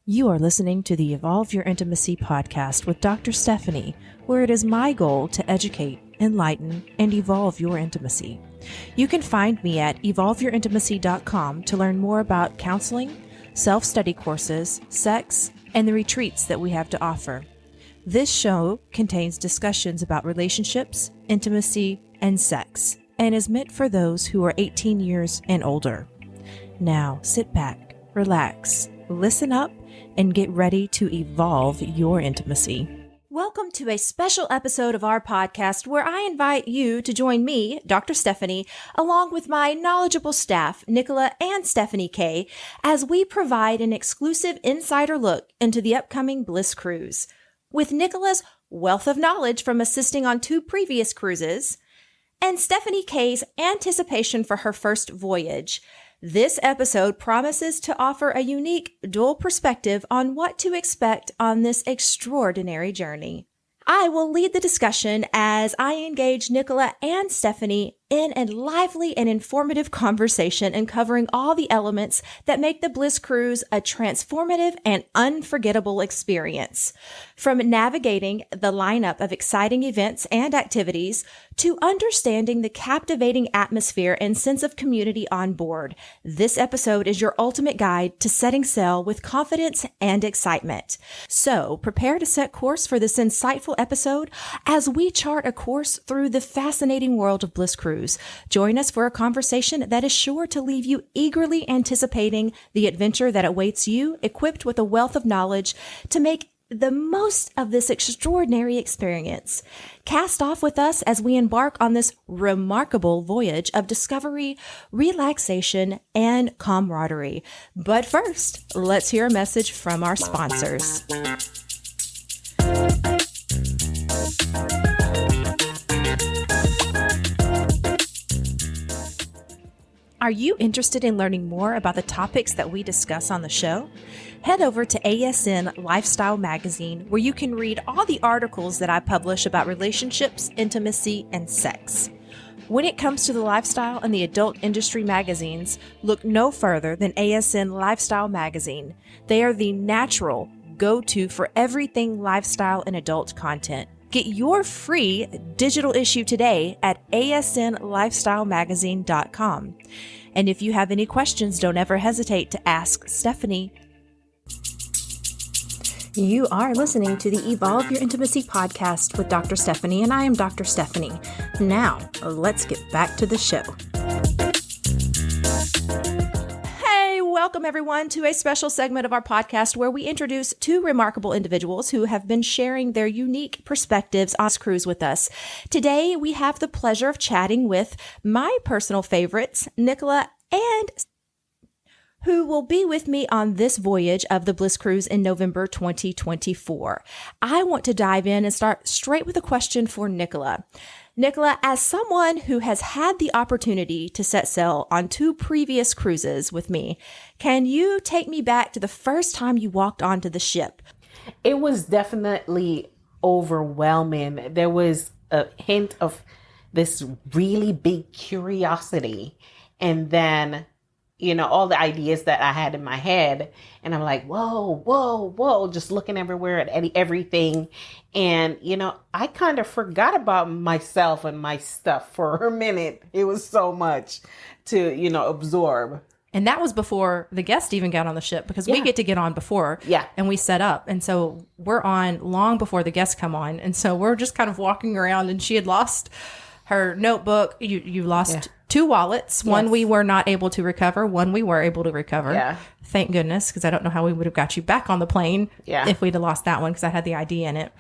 You are listening to the Evolve Your Intimacy podcast with Dr. Stepahine, where it is my goal to educate, enlighten, and evolve your intimacy. You can find me at evolveyourintimacy.com to learn more about counseling, self-study courses, sex, and the retreats that we have to offer. This show contains discussions about relationships, intimacy, and sex, and is meant for those who are 18 years and older. Now, sit back, relax, listen up, and get ready to evolve your intimacy. Welcome to a special episode of our podcast where I invite you to join me, Dr. Stepahine, along with my knowledgeable staff, Nicola and Stephanie K, as we provide an exclusive insider look into the upcoming Bliss Cruise. With Nicola's wealth of knowledge from assisting on 2 previous cruises, and Stephanie K's anticipation for her first voyage, this episode promises to offer a unique dual perspective on what to expect on this extraordinary journey. I will lead the discussion as I engage Nicola and Stephanie in a lively and informative conversation and covering all the elements that make the Bliss Cruise a transformative and unforgettable experience. From navigating the lineup of exciting events and activities to understanding the captivating atmosphere and sense of community on board, this episode is your ultimate guide to setting sail with confidence and excitement. So prepare to set course for this insightful episode as we chart a course through the fascinating world of Bliss Cruise. Join us for a conversation that is sure to leave you eagerly anticipating the adventure that awaits you, equipped with a wealth of knowledge to make the most of this extraordinary experience. Cast off with us as we embark on this remarkable voyage of discovery, relaxation, and camaraderie. But first, let's hear a message from our sponsors. Are you interested in learning more about the topics that we discuss on the show? Head over to ASN Lifestyle Magazine, where you can read all the articles that I publish about relationships, intimacy, and sex. When it comes to the lifestyle and the adult industry magazines, look no further than ASN Lifestyle Magazine. They are the natural go-to for everything lifestyle and adult content. Get your free digital issue today at asnlifestylemagazine.com. And if you have any questions, don't ever hesitate to ask Stephanie. You are listening to the Evolve Your Intimacy podcast with Dr. Stepahine, and I am Dr. Stepahine. Now, let's get back to the show. Welcome everyone to a special segment of our podcast where we introduce 2 remarkable individuals who have been sharing their unique perspectives on this cruise with us. Today, we have the pleasure of chatting with my personal favorites, Nicola and who will be with me on this voyage of the Bliss Cruise in November 2024. I want to dive in and start straight with a question for Nicola. Nicola, as someone who has had the opportunity to set sail on 2 previous cruises with me, can you take me back to the first time you walked onto the ship? It was definitely overwhelming. There was a hint of this really big curiosity, and then all the ideas that I had in my head. And I'm like, whoa, whoa, whoa, just looking everywhere at everything. And, I kind of forgot about myself and my stuff for a minute. It was so much to, absorb. And that was before the guest even got on the ship, because we get to get on before. Yeah. And we set up. And so we're on long before the guests come on. And so we're just kind of walking around, and she had lost her notebook. You lost 2 wallets. Yes. One we were not able to recover. One we were able to recover. Yeah. Thank goodness, because I don't know how we would have got you back on the plane if we'd have lost that one, because I had the ID in it.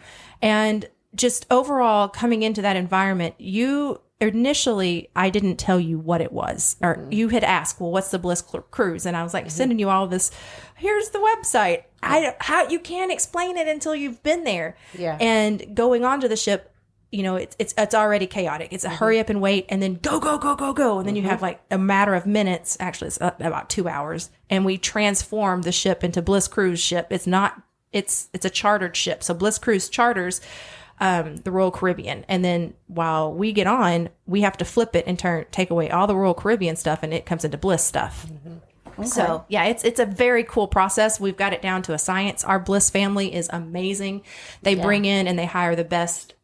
And just overall coming into that environment, you initially, I didn't tell you what it was. Or you had asked, well, what's the Bliss Cruise? And I was like, sending you all of this. Here's the website. How you can't explain it until you've been there. Yeah. And going onto the ship, it's already chaotic. It's a hurry up and wait, and then go, go, go, go, go. And then you have like a matter of minutes. Actually, it's about 2 hours. And we transform the ship into Bliss Cruise ship. It's a chartered ship. So Bliss Cruise charters the Royal Caribbean. And then while we get on, we have to flip it and take away all the Royal Caribbean stuff, and it comes into Bliss stuff. Mm-hmm. Okay. So yeah, it's a very cool process. We've got it down to a science. Our Bliss family is amazing. They bring in and they hire the best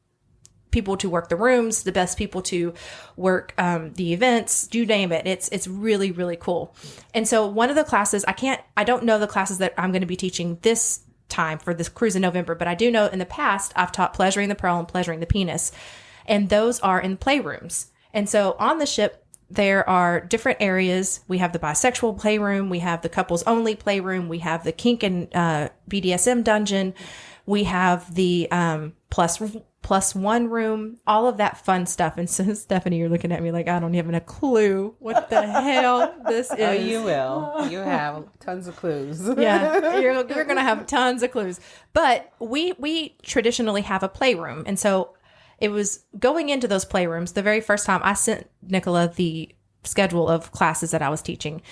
people to work the rooms, the best people to work the events, you name it. It's really, really cool. And so one of the classes, I don't know the classes that I'm going to be teaching this time for this cruise in November, but I do know in the past I've taught pleasuring the pearl and pleasuring the penis, and those are in playrooms. And so on the ship, there are different areas. We have the bisexual playroom. We have the couples only playroom. We have the kink and BDSM dungeon. We have the plus one room, all of that fun stuff. And so, Stephanie, you're looking at me like, I don't even have a clue what the hell this is. Oh, you will. You have tons of clues. Yeah, you're going to have tons of clues. But we traditionally have a playroom. And so it was going into those playrooms. The very first time I sent Nicola the schedule of classes that I was teaching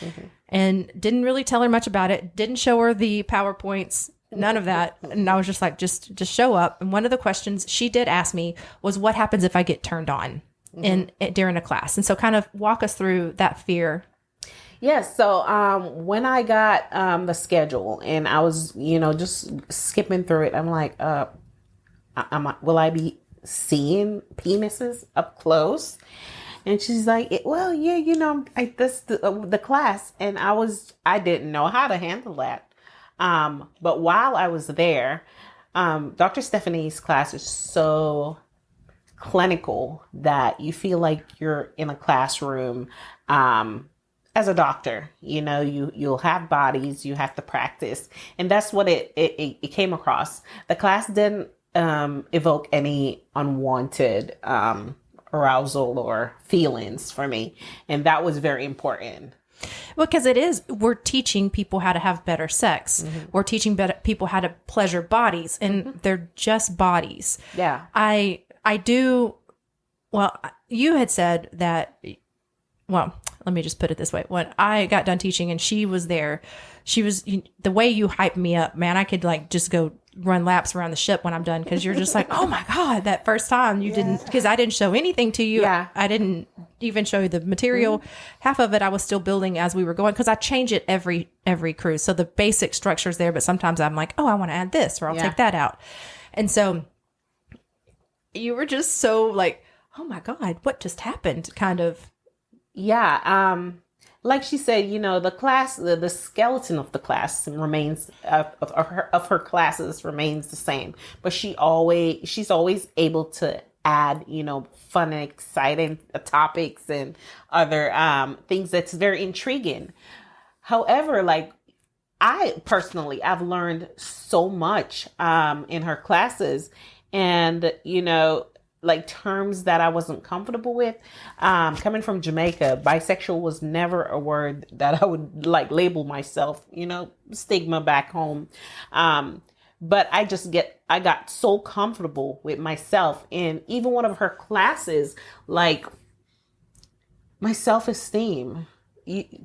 and didn't really tell her much about it. Didn't show her the PowerPoints, none of that. And I was just like, just show up. And one of the questions she did ask me was, what happens if I get turned on during a class? And so kind of walk us through that fear. Yes. So when I got the schedule and I was, just skipping through it, I'm like, will I be seeing penises up close? And she's like, well, yeah, this the class. And I didn't know how to handle that. But while I was there, Dr. Stephanie's class is so clinical that you feel like you're in a classroom, as a doctor. You'll have bodies, you have to practice. And that's what it came across. The class didn't, evoke any unwanted, arousal or feelings for me. And that was very important. Well, because we're teaching people how to have better sex. We're teaching people how to pleasure bodies, and they're just bodies. Yeah. I do. Well, you had said that, well, let me just put it this way. When I got done teaching and she was there, the way you hyped me up, man, I could just go run laps around the ship when I'm done. Cause you're just like, oh my God, that first time you didn't, cause I didn't show anything to you. Yeah. I didn't even show you the material. Half of it I was still building as we were going. Cause I change it every cruise. So the basic structure is there, but sometimes I'm like, oh, I want to add this, or I'll take that out. And so you were just so like, oh my God, what just happened? Kind of. Yeah. Like she said, the class, the skeleton of the class remains of her classes remains the same, but she's always able to add, fun and exciting topics and other things that's very intriguing. However, I've learned so much in her classes, and terms that I wasn't comfortable with. Coming from Jamaica, bisexual was never a word that I would label myself, stigma back home. But I got so comfortable with myself. And even one of her classes, my self-esteem,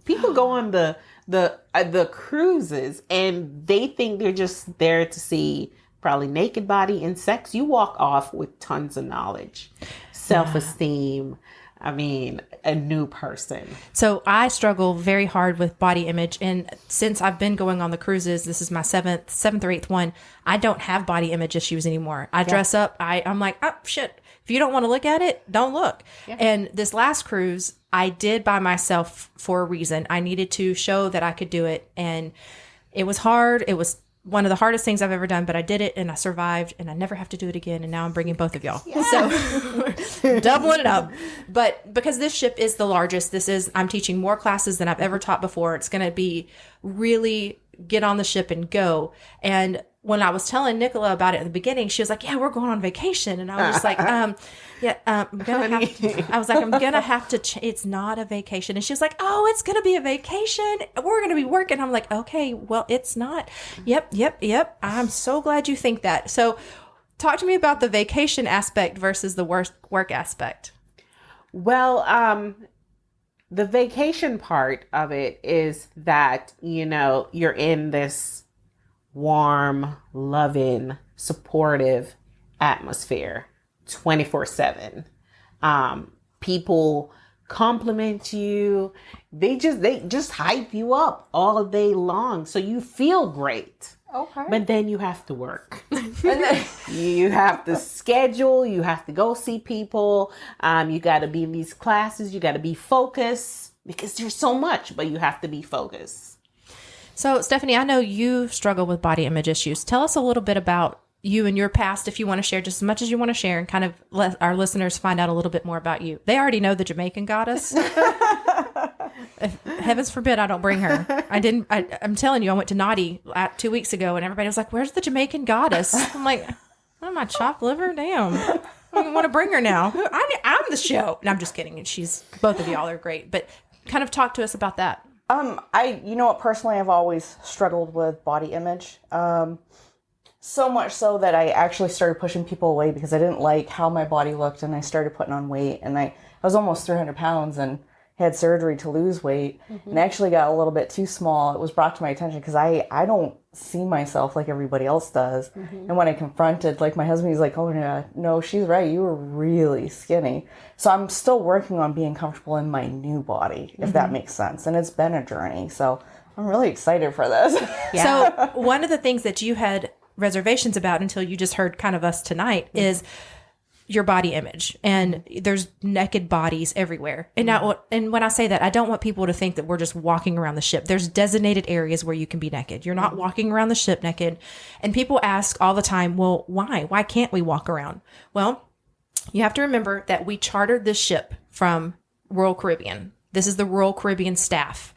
people go on the cruises and they think they're just there to see probably naked body and sex. You walk off with tons of knowledge, self-esteem. I mean, a new person. So I struggle very hard with body image. And since I've been going on the cruises, this is my seventh or eighth one, I don't have body image issues anymore. I dress up. I'm like, oh shit. If you don't want to look at it, don't look. Yeah. And this last cruise, I did by myself for a reason. I needed to show that I could do it. And it was hard. It was one of the hardest things I've ever done, but I did it and I survived and I never have to do it again. And now I'm bringing both of y'all. Yeah. So doubling it up. But because this ship is the largest, I'm teaching more classes than I've ever taught before. It's going to be really get on the ship and go. And when I was telling Nicola about it at the beginning, she was like, yeah, we're going on vacation. And I was just like, I'm going to have to, it's not a vacation. And she was like, oh, it's going to be a vacation. We're going to be working. I'm like, okay, well, it's not. Yep. I'm so glad you think that. So talk to me about the vacation aspect versus the work aspect. Well, the vacation part of it is that, you're in this warm, loving, supportive atmosphere 24/7. People compliment you. They just hype you up all day long. So you feel great. Okay. But then you have to work. You have to schedule. You have to go see people. You got to be in these classes. You got to be focused because there's so much, but you have to be focused. So, Stephanie, I know you struggle with body image issues. Tell us a little bit about you and your past, if you want to share just as much as you want to share, and kind of let our listeners find out a little bit more about you. They already know the Jamaican goddess. Heavens forbid I don't bring her. I'm telling you, I went to Naughty 2 weeks ago and everybody was like, where's the Jamaican goddess? I'm like, oh, my chopped liver? Damn. I want to bring her now. I'm the show. And I'm just kidding. And both of y'all are great. But kind of talk to us about that. You know what, personally, I've always struggled with body image. So much so that I actually started pushing people away because I didn't like how my body looked, and I started putting on weight, and I was almost 300 pounds and had surgery to lose weight, and actually got a little bit too small. It was brought to my attention because I don't see myself like everybody else does. And when I confronted, like my husband, he's like, oh no, she's right. You were really skinny. So I'm still working on being comfortable in my new body, if that makes sense. And it's been a journey. So I'm really excited for this. Yeah. So one of the things that you had reservations about until you just heard kind of us tonight is your body image, and there's naked bodies everywhere. And now, and when I say that, I don't want people to think that we're just walking around the ship. There's designated areas where you can be naked. You're not walking around the ship naked. And people ask all the time, well, why? Why can't we walk around? Well, you have to remember that we chartered this ship from Royal Caribbean. This is the Royal Caribbean staff.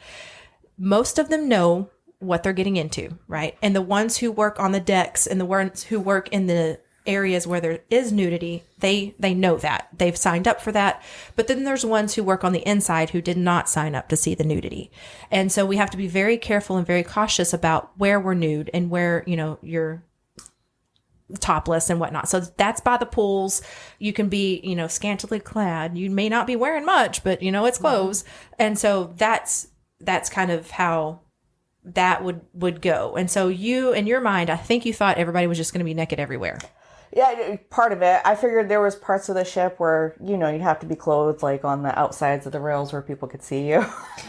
Most of them know what they're getting into, right? And the ones who work on the decks and the ones who work in the areas where there is nudity, they know that. They've signed up for that. But then there's ones who work on the inside who did not sign up to see the nudity. And so we have to be very careful and very cautious about where we're nude and where, you're topless and whatnot. So that's by the pools. You can be, scantily clad. You may not be wearing much, but it's clothes. And so that's kind of how that would go. And so you, in your mind, I think you thought everybody was just going to be naked everywhere. Yeah, part of it. I figured there was parts of the ship where, you'd have to be clothed, like on the outsides of the rails where people could see you.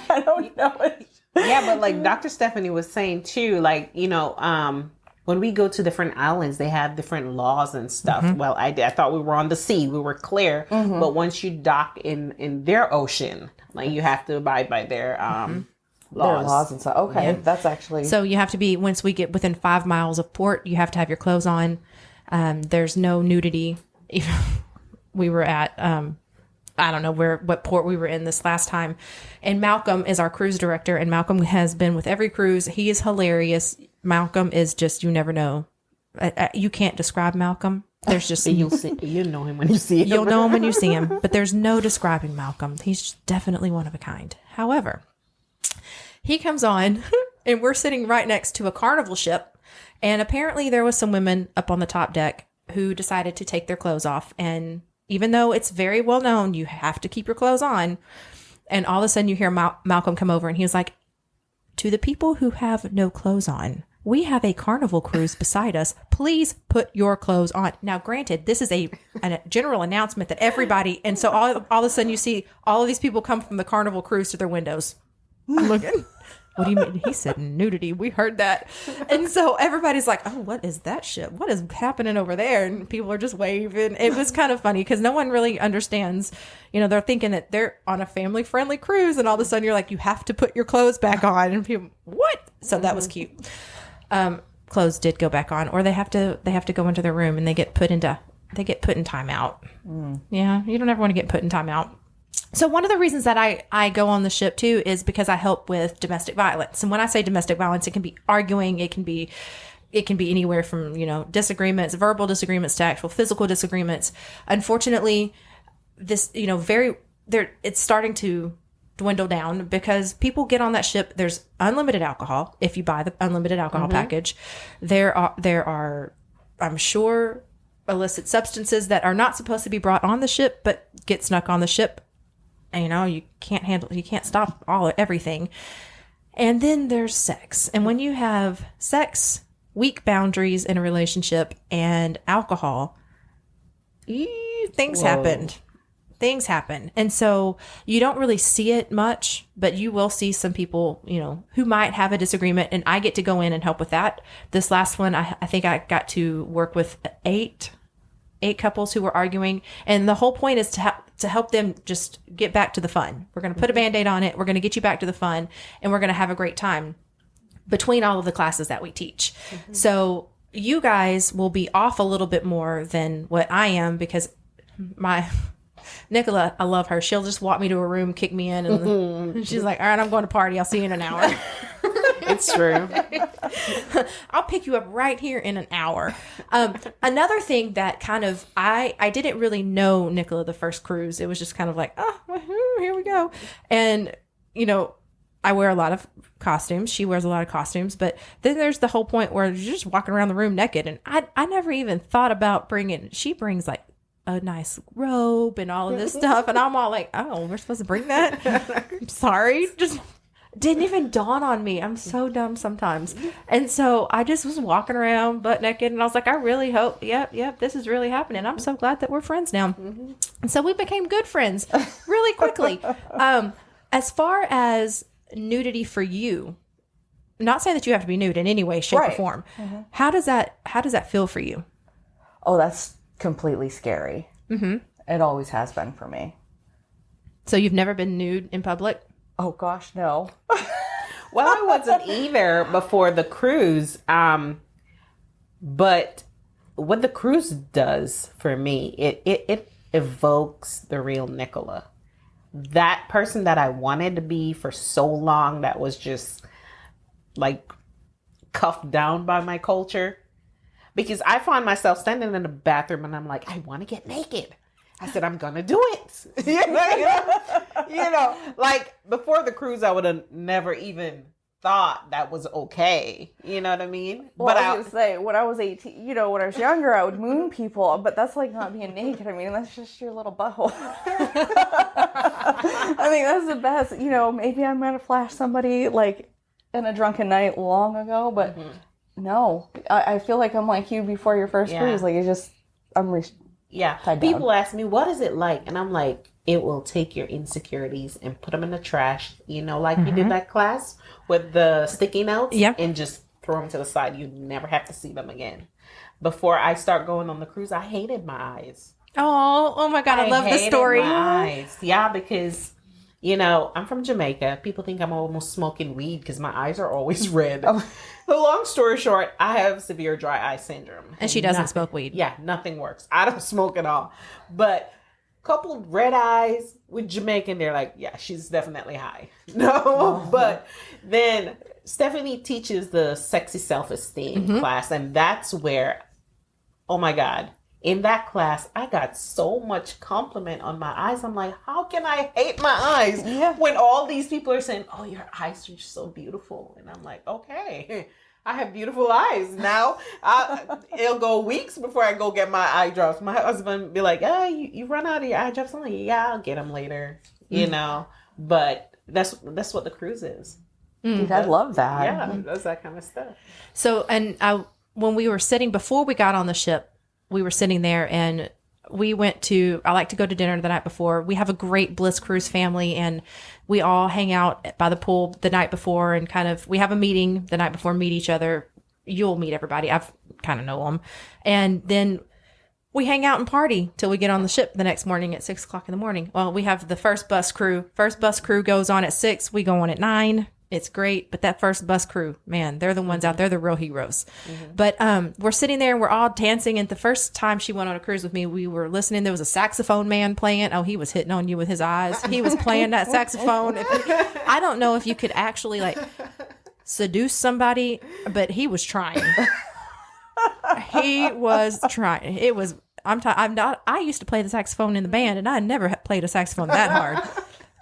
I don't know. Yeah, but like Dr. Stephanie was saying too, like, when we go to different islands, they have different laws and stuff. Well, I thought we were on the sea. We were clear. But once you dock in their ocean, like you have to abide by their laws and stuff. Okay, that's actually... So you have to be, once we get within 5 miles of port, you have to have your clothes on. There's no nudity. We were at, I don't know what port we were in this last time. And Malcolm is our cruise director, and Malcolm has been with every cruise. He is hilarious. Malcolm is just, you never know. You can't describe Malcolm. There's just... You'll know him when you see him. You'll know him when you see him. But there's no describing Malcolm. He's definitely one of a kind. However, he comes on, and we're sitting right next to a carnival ship. And apparently there was some women up on the top deck who decided to take their clothes off. And even though it's very well known, you have to keep your clothes on. And all of a sudden you hear Malcolm come over, and he was like, to the people who have no clothes on, we have a carnival cruise beside us. Please put your clothes on. Now, granted, this is a general announcement that everybody, and so all of a sudden you see all of these people come from the carnival cruise to their windows. I'm looking. What do you mean? He said nudity. We heard that. And so everybody's like, oh, what is that shit? What is happening over there? And people are just waving. It was kind of funny because no one really understands. They're thinking that they're on a family-friendly cruise, and all of a sudden you're like, you have to put your clothes back on. And people, what? So that was cute. Clothes did go back on, or they have to go into their room, and they get put in timeout. Yeah, you don't ever want to get put in timeout. So one of the reasons that I go on the ship too is because I help with domestic violence. And when I say domestic violence, it can be arguing, it can be anywhere from, disagreements, verbal disagreements to actual physical disagreements. Unfortunately, this, it's starting to dwindle down because people get on that ship. There's unlimited alcohol if you buy the unlimited alcohol package. There are, I'm sure, illicit substances that are not supposed to be brought on the ship, but get snuck on the ship. And, you can't stop everything. And then there's sex. And when you have sex, weak boundaries in a relationship, and alcohol, things happened. Things happen. And so you don't really see it much, but you will see some people, who might have a disagreement, and I get to go in and help with that. This last one, I think I got to work with eight couples who were arguing. And the whole point is to help them just get back to the fun. We're going to put a Band-Aid on it. We're going to get you back to the fun, and we're going to have a great time between all of the classes that we teach. So you guys will be off a little bit more than what I am, because Nicola, I love her. She'll just walk me to a room, kick me in, and she's like, all right, I'm going to party. I'll see you in an hour. It's true. I'll pick you up right here in an hour. Another thing that kind of, I didn't really know Nicola the first cruise. It was just kind of like, here we go. And, I wear a lot of costumes. She wears a lot of costumes. But then there's the whole point where you're just walking around the room naked. And I never even thought about she brings like a nice robe and all of this stuff. And I'm all like, oh, we're supposed to bring that? I'm sorry. Just didn't even dawn on me. I'm so dumb sometimes. And so I just was walking around butt naked, and I was like, I really hope, yep, this is really happening. I'm so glad that we're friends now. And so we became good friends really quickly. As far as nudity for you, not saying that you have to be nude in any way, shape, or form. How does that feel for you? Oh, that's completely scary. It always has been for me. So you've never been nude in public? Oh gosh, no. Well, I wasn't either before the cruise. But what the cruise does for me, it evokes the real Nicola. That person that I wanted to be for so long, that was just like cuffed down by my culture. Because I find myself standing in the bathroom and I'm like, I want to get naked. I said, I'm going to do it. Like before the cruise, I would have never even thought that was okay. You know what I mean? Well, but I was going to say, when I was 18, when I was younger, I would moon people, but that's like not being naked. I mean, that's just your little butthole. I mean, that's the best. Maybe I might have flashed somebody like in a drunken night long ago, but no, I feel like I'm like you before your first cruise. Like People ask me, what is it like? And I'm like, it will take your insecurities and put them in the trash. Like you did that class with the sticky notes and just throw them to the side. You never have to see them again. Before I start going on the cruise, I hated my eyes. Oh my God. I love the story. My eyes. Yeah, because, I'm from Jamaica. People think I'm almost smoking weed because my eyes are always red. The long story short, I have severe dry eye syndrome. And she doesn't smoke weed. Yeah, nothing works. I don't smoke at all. But coupled red eyes with Jamaican, they're like, yeah, she's definitely high. No, but then Stepahine teaches the sexy self-esteem class. And that's where, oh my God, in that class, I got so much compliment on my eyes. I'm like, how can I hate my eyes when all these people are saying, oh, your eyes are so beautiful. And I'm like, okay, I have beautiful eyes. Now it'll go weeks before I go get my eye drops. My husband be like, you run out of your eye drops. I'm like, yeah, I'll get them later, but that's what the cruise is. Dude, I love that. Yeah, that's that kind of stuff. So, and when we were sitting, before we got on the ship, we were sitting there and I like to go to dinner the night before. We have a great Bliss Cruise family and we all hang out by the pool the night before and we have a meeting the night before, meet each other. You'll meet everybody. I've kind of know them. And then we hang out and party till we get on the ship the next morning at 6:00 in the morning. Well, we have the first bus crew. First bus crew goes on at 6. We go on at 9. It's great. But that first bus crew, man, they're the ones out there, the real heroes. But we're sitting there and we're all dancing. And the first time she went on a cruise with me, we were listening. There was a saxophone man playing. Oh, he was hitting on you with his eyes. He was playing that saxophone. I don't know if you could actually seduce somebody, but he was trying. He was trying. It was, I used to play the saxophone in the band and I never played a saxophone that hard,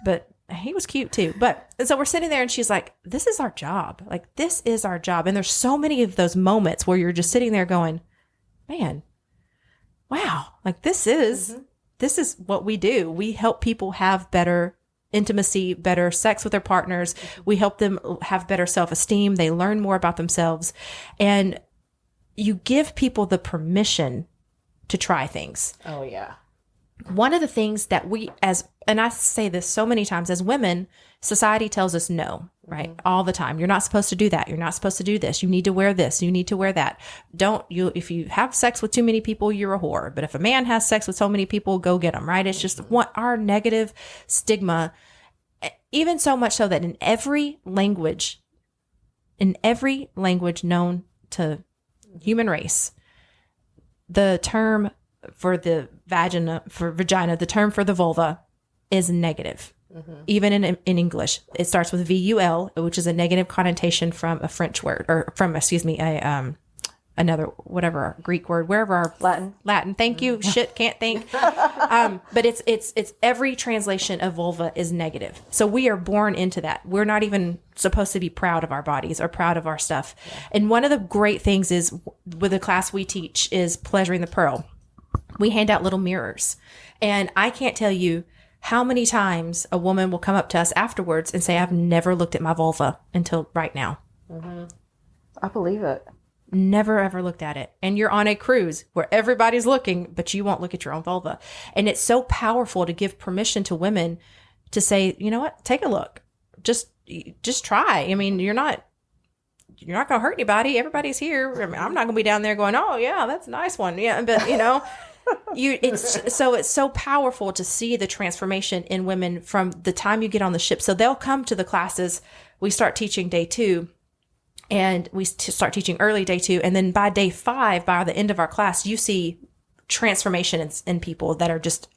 but he was cute too. But so we're sitting there and she's like, this is our job. Like, this is our job. And there's so many of those moments where you're just sitting there going, man, wow. Like this is what we do. We help people have better intimacy, better sex with their partners. We help them have better self-esteem. They learn more about themselves. And you give people the permission to try things. Oh, yeah. one of the things that and I say this so many times, as women, society tells us no, right? All the time. You're not supposed to do that. You're not supposed to do this. You need to wear this. You need to wear that. If you have sex with too many people, you're a whore. But if a man has sex with so many people, go get them, right? It's just our negative stigma, even so much so that in every language known to human race, the term for the vagina, the term for the vulva is negative. Even in English, it starts with VUL, which is a negative connotation from a French word, or from, another, whatever, Greek word, wherever our Latin. Thank you. Shit, can't think. But it's every translation of vulva is negative. So we are born into that. We're not even supposed to be proud of our bodies or proud of our stuff. Yeah. And one of the great things is with the class we teach is Pleasuring the Pearl. We hand out little mirrors, and I can't tell you how many times a woman will come up to us afterwards and say, I've never looked at my vulva until right now. I believe it. Never, ever looked at it. And you're on a cruise where everybody's looking, but you won't look at your own vulva. And it's so powerful to give permission to women to say, you know what, take a look. Just try. I mean, you're not going to hurt anybody. Everybody's here. I mean, I'm not going to be down there going, oh yeah, that's a nice one. Yeah. But it's so powerful to see the transformation in women from the time you get on the ship. So they'll come to the classes. We start teaching day 2, and we start teaching early day 2. And then by day 5, by the end of our class, you see transformation in people that are just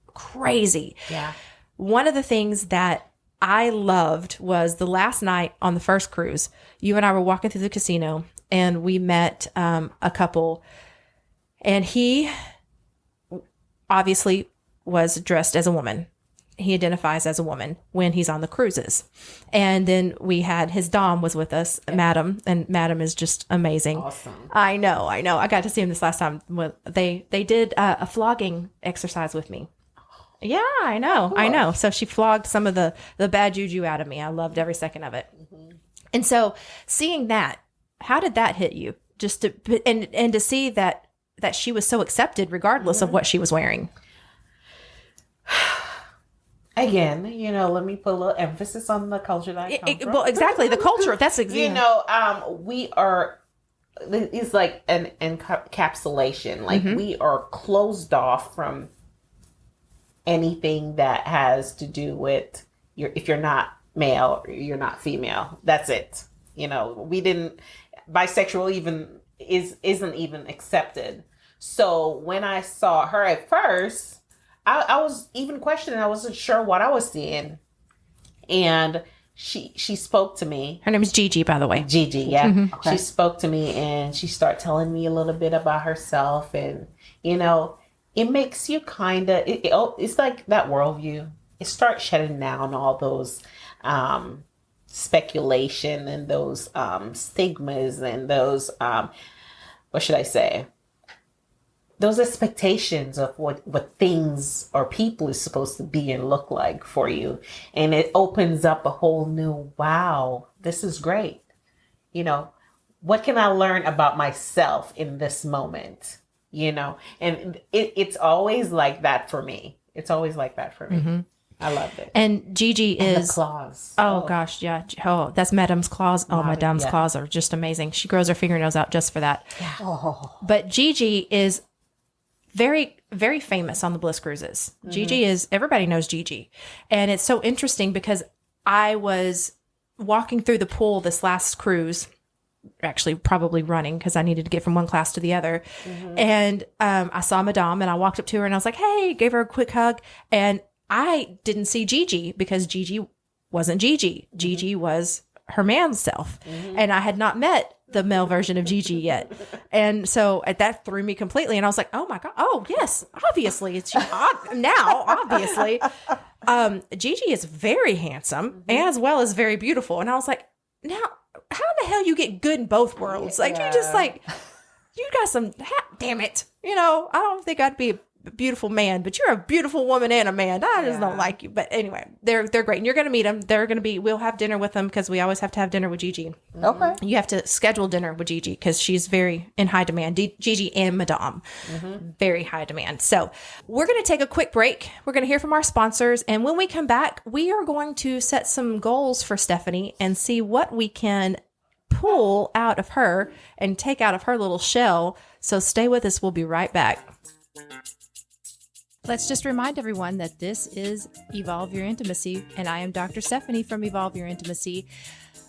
crazy. Yeah. One of the things that I loved was the last night on the first cruise, you and I were walking through the casino, and we met a couple, and he obviously was dressed as a woman. He identifies as a woman when he's on the cruises. And then we had his dom was with us, Madam, and Madam is just amazing. Awesome. I know. I got to see him this last time. They did a flogging exercise with me. Yeah, I know. Cool. I know. So she flogged some of the bad juju out of me. I loved every second of it. And so seeing that, how did that hit you? Just to, and to see that she was so accepted regardless of what she was wearing. Again, let me put a little emphasis on the culture that I come from. Well, exactly. The culture. That's exactly. We are, it's like an encapsulation. Like we are closed off from anything that has to do with if you're not male or you're not female. That's it. Bisexual isn't even accepted. So when I saw her at first, I was even questioning. I wasn't sure what I was seeing. And she spoke to me. Her name is Gigi, by the way. Gigi, yeah. Mm-hmm. Okay. She spoke to me and she started telling me a little bit about herself. And, it makes you kind of, it's like that worldview. It starts shutting down all those speculation and those stigmas and those, what should I say? Those expectations of what things or people is supposed to be and look like for you. And it opens up a whole new, wow, this is great. What can I learn about myself in this moment? And it's always like that for me. It's always like that for me. Mm-hmm. I loved it. And Gigi is the claws. Oh gosh, yeah. Oh, that's Madame's claws. Oh, Madame's claws are just amazing. She grows her fingernails out just for that. Yeah. Oh. But Gigi is very, very famous on the Bliss Cruises. Mm-hmm. Gigi everybody knows Gigi. And it's so interesting because I was walking through the pool this last cruise, actually probably running because I needed to get from one class to the other. Mm-hmm. And I saw Madame and I walked up to her and I was like, hey, gave her a quick hug. And I didn't see Gigi because Gigi wasn't Gigi. Mm-hmm. Gigi was her man's self. Mm-hmm. And I had not met the male version of Gigi yet. And so that threw me completely. And I was like, oh my God. Oh yes, obviously it's now, obviously. Gigi is very handsome as well as very beautiful. And I was like, now how in the hell you get good in both worlds? Like you just you got some, damn it. I don't think I'd be beautiful man, but you're a beautiful woman and a man. I just don't like you. But anyway, they're great. And you're going to meet them. We'll have dinner with them because we always have to have dinner with Gigi. Okay. You have to schedule dinner with Gigi because she's very in high demand. Gigi and Madame, very high demand. So we're going to take a quick break. We're going to hear from our sponsors. And when we come back, we are going to set some goals for Stephanie and see what we can pull out of her and take out of her little shell. So stay with us. We'll be right back. Let's just remind everyone that this is Evolve Your Intimacy, and I am Dr. Stephanie from Evolve Your Intimacy.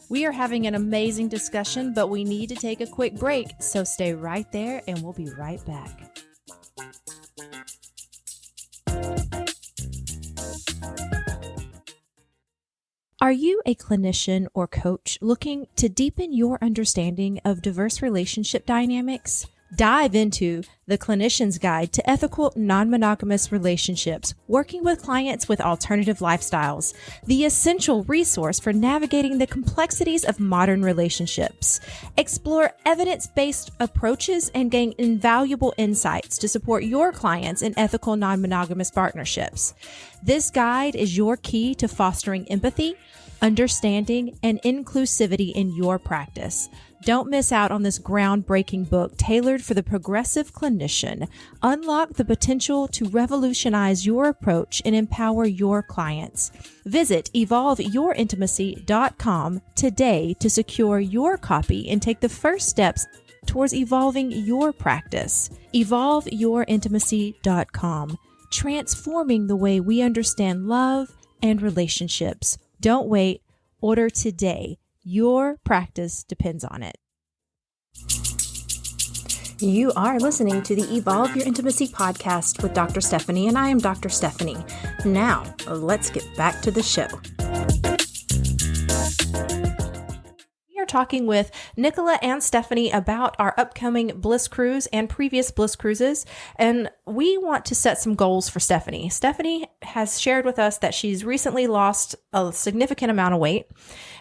We are having an amazing discussion, but we need to take a quick break, so stay right there, and we'll be right back. Are you a clinician or coach looking to deepen your understanding of diverse relationship dynamics? Dive into the Clinician's Guide to Ethical Non-Monogamous Relationships, working with clients with alternative lifestyles, the essential resource for navigating the complexities of modern relationships. Explore evidence-based approaches and gain invaluable insights to support your clients in ethical non-monogamous partnerships. This guide is your key to fostering empathy, understanding, and inclusivity in your practice. Don't miss out on this groundbreaking book tailored for the progressive clinician. Unlock the potential to revolutionize your approach and empower your clients. Visit evolveyourintimacy.com today to secure your copy and take the first steps towards evolving your practice. Evolveyourintimacy.com, transforming the way we understand love and relationships. Don't wait. Order today. Your practice depends on it. You are listening to the Evolve Your Intimacy podcast with Dr. Stephanie, and I am Dr. Stephanie. Now, let's get back to the show. We are talking with Nicola and Stephanie about our upcoming Bliss Cruise and previous Bliss Cruises, and we want to set some goals for Stephanie. Stephanie has shared with us that she's recently lost a significant amount of weight,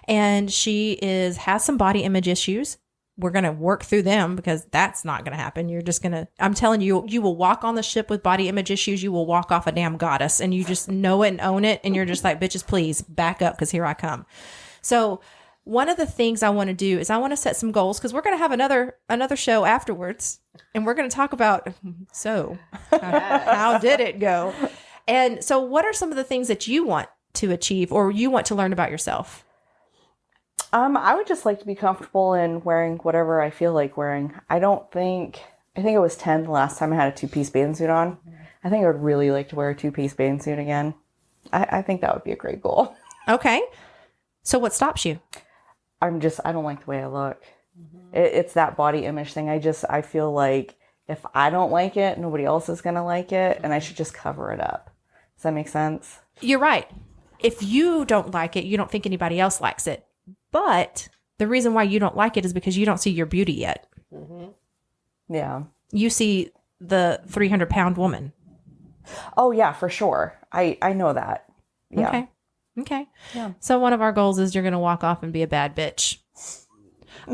and she has some body image issues. We're going to work through them because that's not going to happen. You're just going to, I'm telling you, you will walk on the ship with body image issues. You will walk off a damn goddess, and you just know it and own it. And you're just like, bitches, please back up because here I come. So one of the things I want to do is I want to set some goals because we're going to have another show afterwards, and we're going to talk about, how did it go? And so what are some of the things that you want to achieve or you want to learn about yourself? I would just like to be comfortable in wearing whatever I feel like wearing. I think I was 10 the last time I had a two-piece bathing suit on. I think I would really like to wear a two-piece bathing suit again. I think that would be a great goal. Okay. So what stops you? I don't like the way I look. It's that body image thing. I feel like if I don't like it, nobody else is going to like it, and I should just cover it up. Does that make sense? You're right. If you don't like it, you don't think anybody else likes it. But the reason why you don't like it is because you don't see your beauty yet. Yeah. You see the 300-pound woman. Oh, yeah, for sure. I know that. Yeah. Okay. Yeah. So one of our goals is you're going to walk off and be a bad bitch.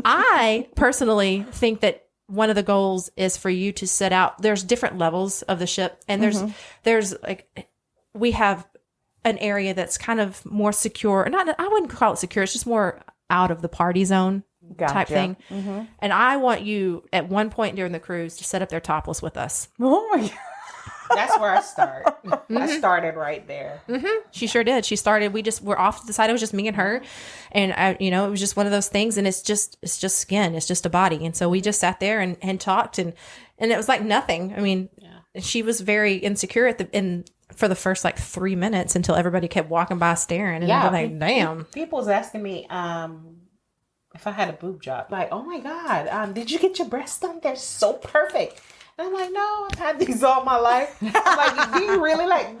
I personally think that one of the goals is for you to set out. There's different levels of the ship, and there's like, we have an area that's kind of more secure. I wouldn't call it secure. It's just more out of the party zone type thing. And I want you at one point during the cruise to set up there topless with us. Oh my God. That's where I start. I started right there. She sure did. She started. We're off to the side. It was just me and her, and it was just one of those things. And it's just skin. It's just a body. And so we just sat there and talked, and it was like nothing. I mean, she was very insecure for the first like 3 minutes until everybody kept walking by staring, and I'm like, damn. People was asking me if I had a boob job. Like, oh my God, did you get your breasts done? They're so perfect. And I'm like, no, I've had these all my life. I'm like, do you really like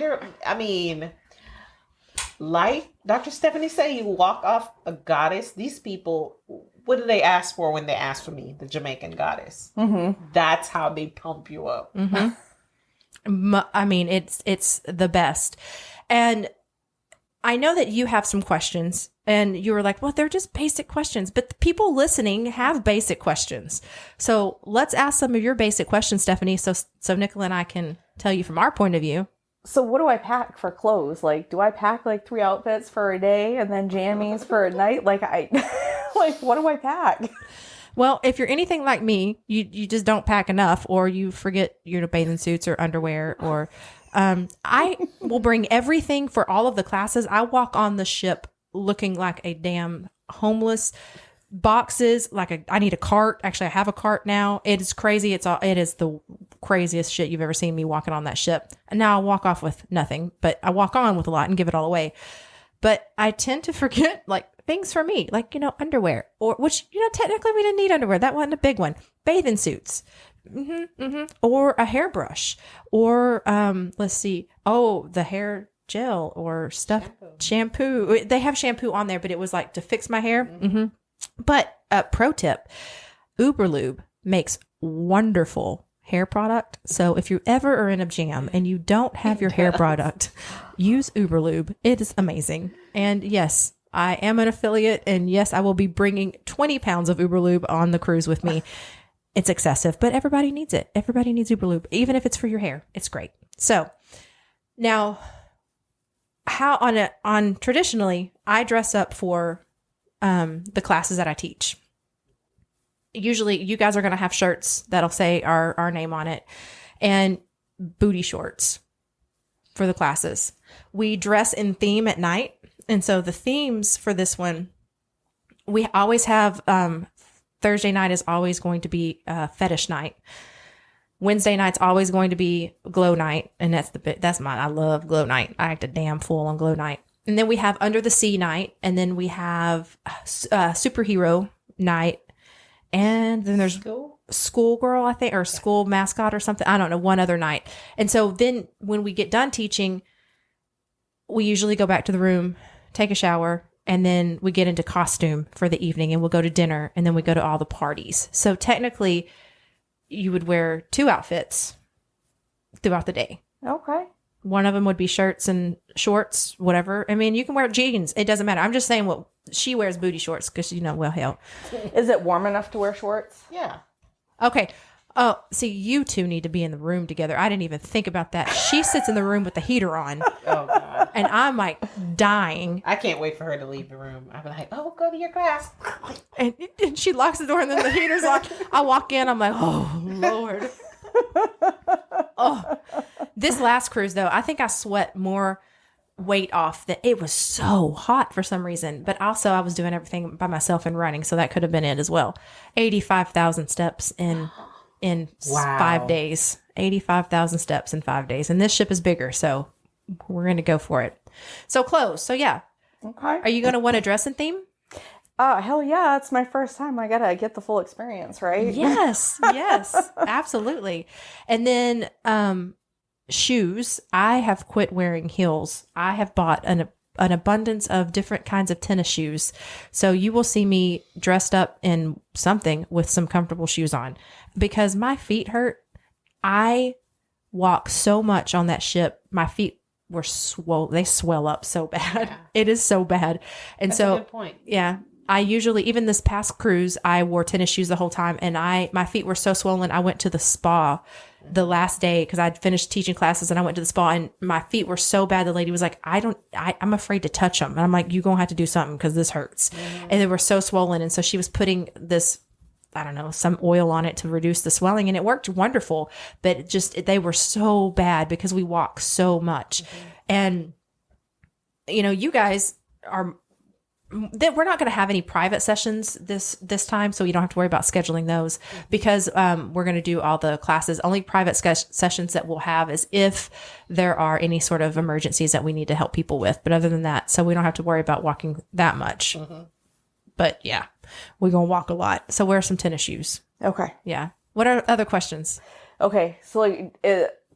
Dr. Stephanie said, you walk off a goddess. These people, what do they ask for when they ask for me? The Jamaican goddess. That's how they pump you up. I mean, it's the best. And I know that you have some questions And you were like, well, they're just basic questions. But the people listening have basic questions. So let's ask some of your basic questions, Stephanie, so Nicola and I can tell you from our point of view. So what do I pack for clothes? Like, do I pack like 3 outfits for a day and then jammies for a night? Like, like, what do I pack? Well, if you're anything like me, you just don't pack enough, or you forget your bathing suits or underwear, or I will bring everything for all of the classes. I walk on the ship looking like a damn homeless. Boxes, I need a cart. Actually, I have a cart now. It is crazy. It is the craziest shit you've ever seen me walking on that ship. And now I walk off with nothing, but I walk on with a lot and give it all away. But I tend to forget like things for me, like, underwear, or which, technically we didn't need underwear. That wasn't a big one. Bathing suits, or a hairbrush, or let's see. Oh, the hair gel or stuff, shampoo. They have shampoo on there, but it was like to fix my hair. Mm-hmm. But pro tip, Uberlube makes wonderful hair product. So if you ever are in a jam and you don't have your hair product, use Uberlube. It is amazing. And yes, I am an affiliate, and yes, I will be bringing 20 pounds of Uberlube on the cruise with me. It's excessive, but everybody needs it. Everybody needs Uberlube, even if it's for your hair. It's great. So now, how on traditionally, I dress up for the classes that I teach. Usually you guys are going to have shirts that'll say our name on it, and booty shorts for the classes. We dress in theme at night. And so the themes for this one, we always have, Thursday night is always going to be fetish night. Wednesday night's always going to be glow night. And that's mine. I love glow night. I act a damn fool on glow night. And then we have under the sea night. And then we have superhero night. And then there's schoolgirl, I think, or school mascot or something. I don't know, one other night. And so then when we get done teaching, we usually go back to the room, take a shower, and then we get into costume for the evening, and we'll go to dinner, and then we go to all the parties. So technically, you would wear 2 outfits throughout the day. Okay. One of them would be shirts and shorts, whatever. I mean, you can wear jeans. It doesn't matter. I'm just saying what she wears, booty shorts, because, well, hell. Is it warm enough to wear shorts? Yeah. Okay. Oh, see, you two need to be in the room together. I didn't even think about that. She sits in the room with the heater on. Oh, God. And I'm like dying. I can't wait for her to leave the room. I'll be like, oh, go to your class. And she locks the door, and then the heater's on. I walk in. I'm like, oh, Lord. Oh, this last cruise, though, I think I sweat more weight off. That it was so hot for some reason. But also I was doing everything by myself and running. So that could have been it as well. 85,000 steps in Wow. 5 days. 85,000 steps in 5 days. And this ship is bigger. So we're going to go for it. So clothes. So yeah. Okay. Are you going to want to dress in theme? Hell yeah. It's my first time. I got to get the full experience, right? Yes. Yes. Absolutely. And then shoes. I have quit wearing heels. I have bought an abundance of different kinds of tennis shoes. So you will see me dressed up in something with some comfortable shoes on because my feet hurt. I walk so much on that ship. My feet were they swell up so bad. Yeah. It is so bad. And That's so, a good point. Yeah, I usually, even this past cruise, I wore tennis shoes the whole time, and my feet were so swollen. I went to the spa the last day because I'd finished teaching classes, and I went to the spa, and my feet were so bad. The lady was like, I'm afraid to touch them. And I'm like, you're going to have to do something because this hurts. Mm-hmm. And they were so swollen. And so she was putting this, I don't know, some oil on it to reduce the swelling, and it worked wonderful, but they were so bad because we walk so much. Mm-hmm. And, you guys we're not going to have any private sessions this time, so you don't have to worry about scheduling those because we're going to do all the classes. Only private sessions that we'll have is if there are any sort of emergencies that we need to help people with. But other than that, so we don't have to worry about walking that much. Mm-hmm. But yeah, we're going to walk a lot. So wear some tennis shoes. Okay. Yeah. What are other questions? Okay. So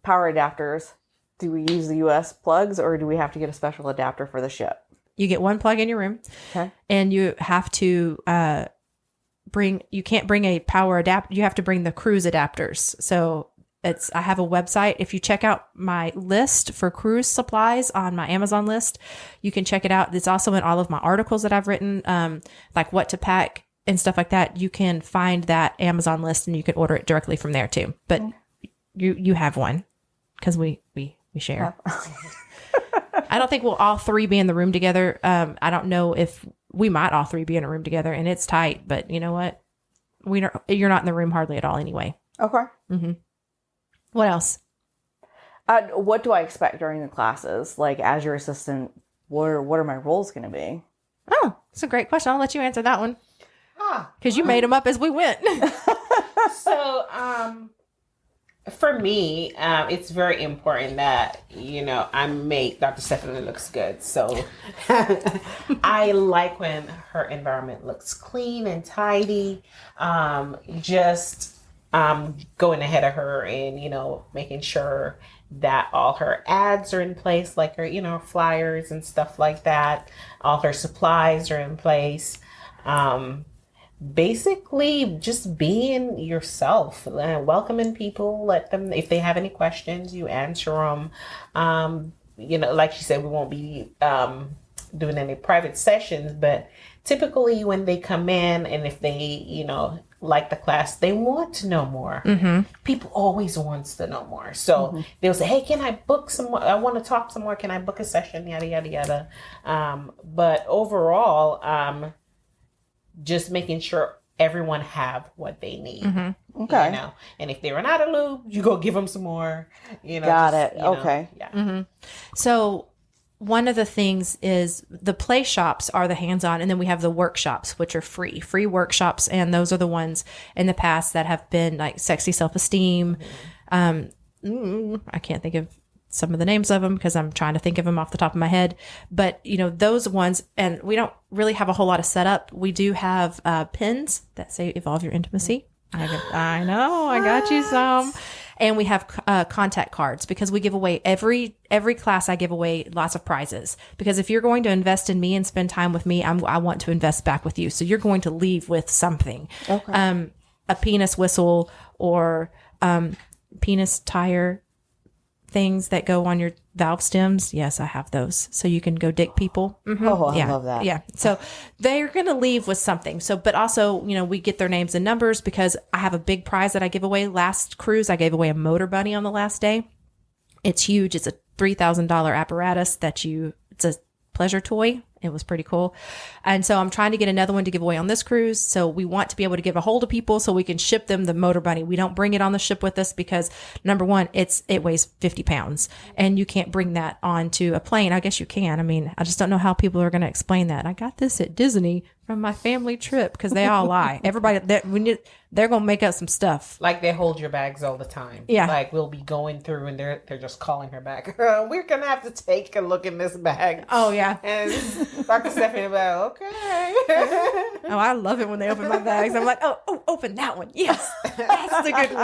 power adapters, do we use the US plugs or do we have to get a special adapter for the ship? You get one plug in your room. Okay. And you have to you can't bring a power adapter. You have to bring the cruise adapters. So I have a website. If you check out my list for cruise supplies on my Amazon list, you can check it out. It's also in all of my articles that I've written, like what to pack and stuff like that. You can find that Amazon list and you can order it directly from there too. But you have one because we share. I don't think we'll all three be in the room together. I don't know if we might all three be in a room together and it's tight, but you know what? You're not in the room hardly at all anyway. Okay. Mm-hmm. What else? What do I expect during the classes? Like, as your assistant, what are my roles going to be? Oh, that's a great question. I'll let you answer that one. Because you made them up as we went. So, for me, it's very important that, I make Dr. Stepahine looks good. So I like when her environment looks clean and tidy. Going ahead of her and, making sure that all her ads are in place, like her, flyers and stuff like that. All her supplies are in place. Basically just being yourself, welcoming people, let them, if they have any questions, you answer them. Like she said, we won't be doing any private sessions, but typically when they come in and if they, like the class, they want to know more. Mm-hmm. People always wants to know more. So they'll say, hey, can I book some more? I want to talk some more. Can I book a session? Yada, yada, yada. But overall, just making sure everyone have what they need. Mm-hmm. Okay. And if they run out of lube, you go give them some more. Got it. Okay. Yeah. Mm-hmm. So one of the things is the play shops are the hands-on, and then we have the workshops, which are free workshops. And those are the ones in the past that have been like sexy self-esteem. I can't think of some of the names of them because I'm trying to think of them off the top of my head, but those ones, and we don't really have a whole lot of setup. We do have pins that say evolve your intimacy. I know, I got you some. And we have contact cards because we give away every class. I give away lots of prizes because if you're going to invest in me and spend time with me, I want to invest back with you. So you're going to leave with something, a penis whistle or penis tire things that go on your valve stems. Yes, I have those. So you can go dick people. Mm-hmm. Oh, I love that. Yeah. So they're going to leave with something. So, but also, we get their names and numbers because I have a big prize that I give away. Last cruise, I gave away a motor bunny on the last day. It's huge. It's a $3,000 apparatus it's a pleasure toy. It was pretty cool. And so I'm trying to get another one to give away on this cruise. So we want to be able to give a hold of people so we can ship them the motor bunny. We don't bring it on the ship with us because number one, it weighs 50 pounds and you can't bring that onto a plane. I guess you can. I mean, I just don't know how people are going to explain that. I got this at Disney from my family trip because they all lie. Everybody they're going to make up some stuff. Like they hold your bags all the time. Yeah. Like we'll be going through and they're just calling her back. We're going to have to take a look in this bag. Oh, yeah. And Dr. Stepahine will be like, okay. Oh, I love it when they open my bags. I'm like, oh, open that one. Yes, that's the good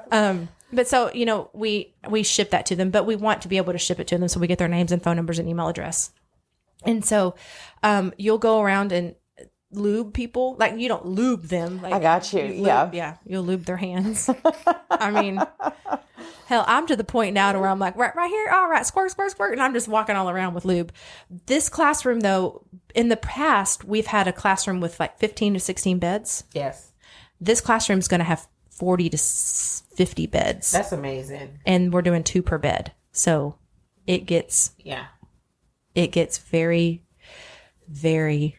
one. But so, we ship that to them, but we want to be able to ship it to them so we get their names and phone numbers and email address. And so you'll go around and lube people. Like, you don't lube them. Like, I got you. Yeah. You'll lube their hands. I mean, hell, I'm to the point now to where I'm like, right here. All right. Squirt, squirt, squirt. And I'm just walking all around with lube. This classroom, though, in the past, we've had a classroom with like 15 to 16 beds. Yes. This classroom is going to have 40 to 50 beds. That's amazing. And we're doing 2 per bed. So it gets very, very,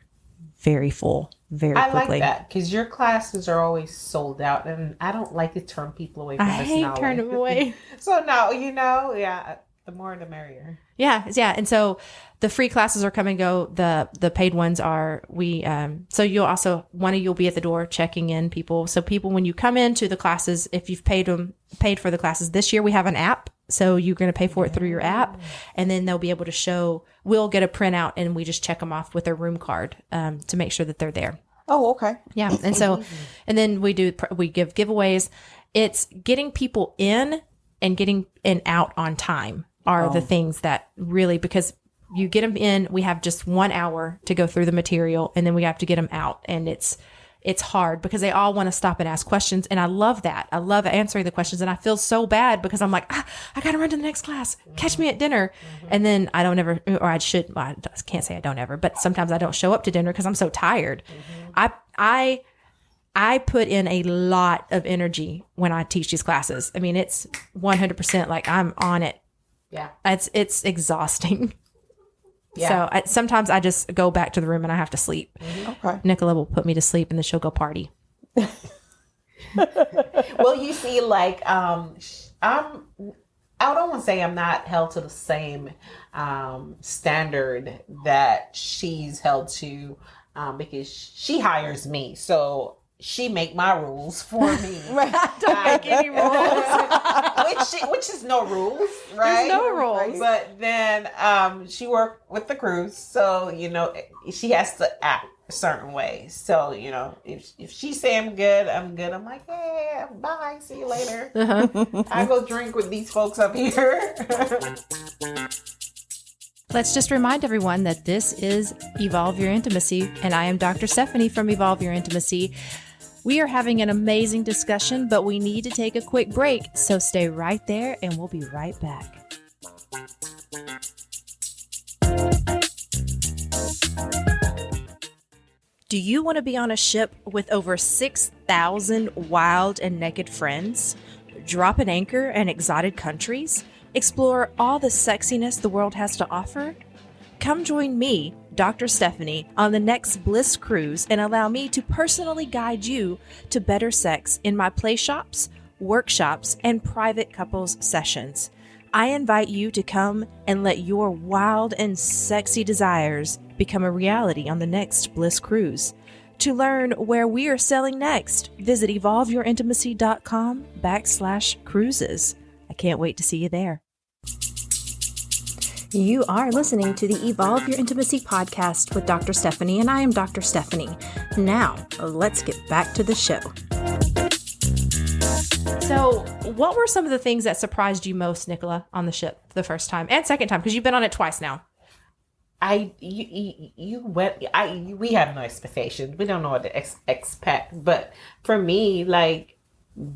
very full very quickly. I like that because your classes are always sold out, and I don't like to turn people away from this knowledge. I hate turning them away. So now, the more the merrier. Yeah. And so the free classes are come and go. The paid ones are so you'll be at the door checking in people. So people, when you come into the classes, if you've paid for the classes this year, we have an app. So you're going to pay for it through your app, and then they'll be able to we'll get a printout and we just check them off with their room card to make sure that they're there. Oh, okay. Yeah. And so, and then we give giveaways. It's getting people in and getting in out on time are the things that really, because you get them in, we have just 1 hour to go through the material, and then we have to get them out. And it's hard because they all want to stop and ask questions. And I love that. I love answering the questions. And I feel so bad because I'm like, I got to run to the next class. Catch me at dinner. And then I don't ever, or I should, well, I can't say I don't ever, but sometimes I don't show up to dinner because I'm so tired. I put in a lot of energy when I teach these classes. I mean, it's 100% like I'm on it. Yeah. It's exhausting. Yeah. So sometimes I just go back to the room and I have to sleep. Okay. Nicola will put me to sleep and then she'll go party. Well, you see, like, I don't want to say I'm not held to the same standard that she's held to because she hires me. So she make my rules for me. Don't make any rules. which is no rules, right? There's no rules. But then she worked with the cruise, so she has to act a certain way. So if she say I'm good, I'm good. I'm like, hey, bye, see you later. I go drink with these folks up here. Let's just remind everyone that this is Evolve Your Intimacy, and I am Dr. Stephanie from Evolve Your Intimacy. We are having an amazing discussion, but we need to take a quick break, so stay right there and we'll be right back. Do you want to be on a ship with over 6,000 wild and naked friends? Drop an anchor in exotic countries? Explore all the sexiness the world has to offer? Come join me, Dr. Stephanie, on the next Bliss Cruise and allow me to personally guide you to better sex in my play shops, workshops, and private couples sessions. I invite you to come and let your wild and sexy desires become a reality on the next Bliss Cruise. To learn where we are sailing next, visit evolveyourintimacy.com/cruises. I can't wait to see you there. You are listening to the Evolve Your Intimacy podcast with Dr. Stephanie, and I am Dr. Stephanie. Now, let's get back to the show. So, what were some of the things that surprised you most, Nicola, on the ship the first time and second time? Because you've been on it twice now. We have no expectations. We don't know what to expect. But for me, like,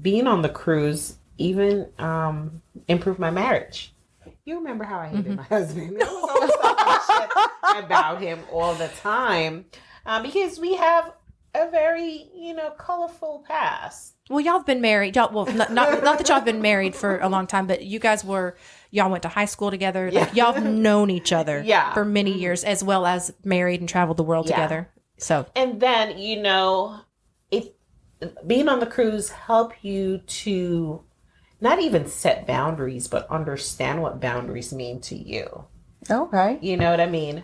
being on the cruise even improved my marriage. You remember how I hated my husband. I was always talking shit about him all the time because we have a very, colorful past. Well, y'all have been married. Not that y'all have been married for a long time, but y'all went to high school together. Yeah. Like, y'all have known each other Yeah. for many years, as well as married and traveled the world together. So, and then, being on the cruise help you to not even set boundaries, but understand what boundaries mean to you. Okay. You know what I mean?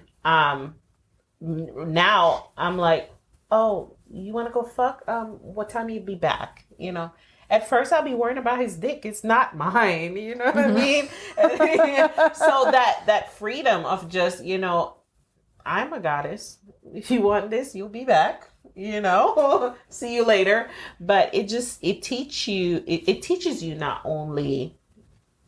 Now I'm like, oh, you want to go fuck? What time you be back? At first I'll be worrying about his dick. It's not mine. You know what I mean? So that freedom of just, I'm a goddess. If you want this, you'll be back. See you later. But it teaches you not only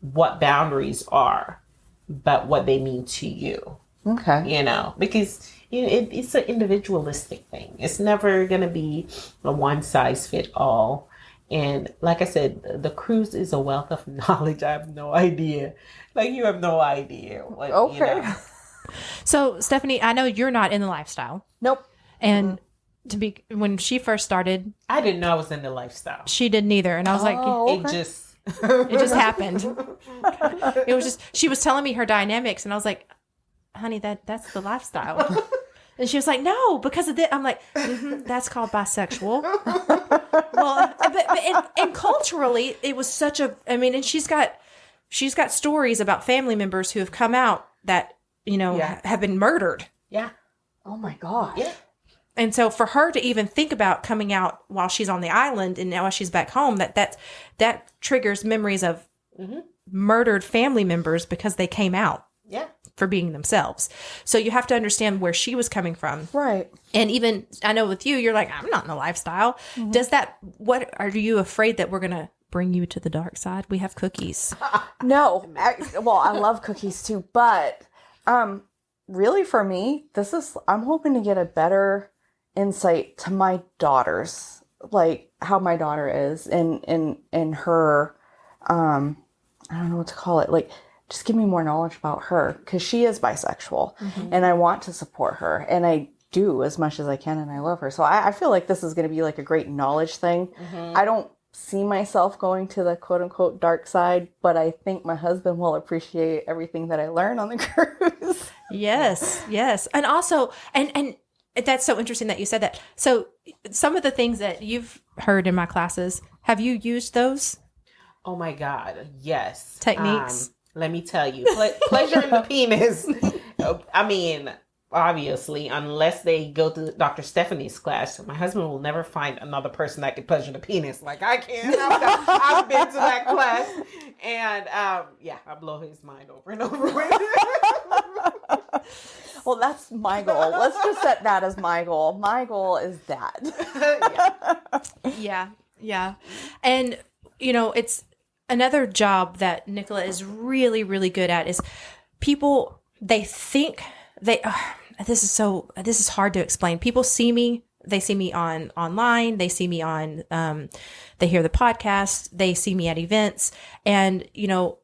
what boundaries are, but what they mean to you. Okay. Because it's an individualistic thing. It's never going to be a one size fit all. And like I said, the cruise is a wealth of knowledge. I have no idea. Like, you have no idea. Okay. So Stephanie, I know you're not in the lifestyle. Nope. And when she first started, I didn't know I was in the lifestyle. she didn't either. And I was like, okay. it just happened. It was just, she was telling me her dynamics and I was like, honey, that's the lifestyle. And she was like, no, because of that. I'm like, that's called bisexual. Well, but culturally, it was such and she's got stories about family members who have come out that, have been murdered. Yeah. Oh my God. Yeah. And so for her to even think about coming out while she's on the island and now while she's back home, that triggers memories of murdered family members because they came out. Yeah. For being themselves. So you have to understand where she was coming from. Right. And even, I know with you, you're like, I'm not in the lifestyle. Are you afraid that we're going to bring you to the dark side? We have cookies. No. I love cookies too, but really for me, I'm hoping to get a better insight to my daughters, like how my daughter is and her, I don't know what to call it. Like, just give me more knowledge about her, because she is bisexual and I want to support her, and I do as much as I can, and I love her. So I feel like this is going to be like a great knowledge thing. I don't see myself going to the quote unquote dark side, but I think my husband will appreciate everything that I learn on the cruise. Yes. And also, and that's so interesting that you said that. So some of the things that you've heard in my classes, have you used those? Oh my God. Yes. Techniques? Let me tell you, pleasure in the penis. I mean, obviously, unless they go to Dr. Stephanie's class, my husband will never find another person that can pleasure the penis like I can. I've been to that class, and yeah, I blow his mind over and over with. Well, that's my goal. Let's just set that as my goal. My goal is that. Yeah. And, it's another job that Nicola is really, really good at is people, they think this is hard to explain. People see me, they see me online, they see me on, they hear the podcast, they see me at events, and,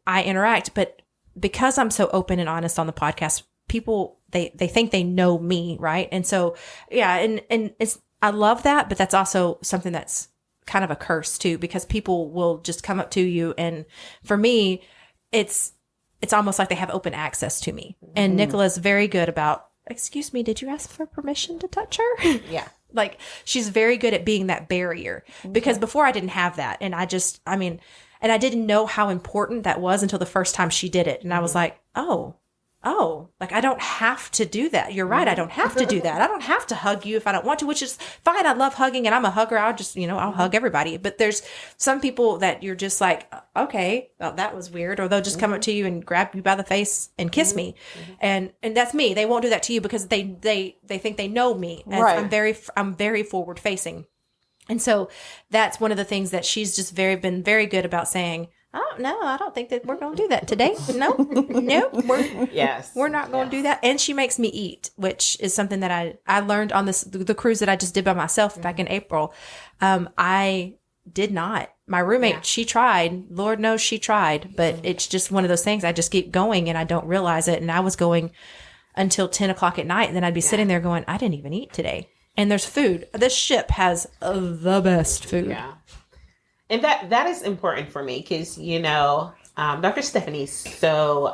I interact, but because I'm so open and honest on the podcast, people, they think they know me. Right. And so, yeah. And I love that, but that's also something that's kind of a curse too, because people will just come up to you. And for me, it's almost like they have open access to me. And Nicola's very good about, excuse me, did you ask for permission to touch her? Yeah. Like, she's very good at being that barrier, because before I didn't have that. And and I didn't know how important that was until the first time she did it. And I was like, oh, like, I don't have to do that. You're right. I don't have to do that. I don't have to hug you if I don't want to, which is fine. I love hugging and I'm a hugger. I'll just, I'll hug everybody. But there's some people that you're just like, okay, well, that was weird. Or they'll just come up to you and grab you by the face and kiss me. And that's me. They won't do that to you because they think they know me. And Right. I'm very forward facing. And so that's one of the things that she's just been very good about saying, oh, no, I don't think that we're going to do that today. No, we're not going to do that. And she makes me eat, which is something that I learned on the cruise that I just did by myself back in April. I did not. My roommate, she tried. Lord knows she tried. But it's just one of those things. I just keep going and I don't realize it. And I was going until 10 o'clock at night. And then I'd be sitting there going, I didn't even eat today. And there's food. This ship has the best food. Yeah. And that is important for me because, Dr. Stephanie's so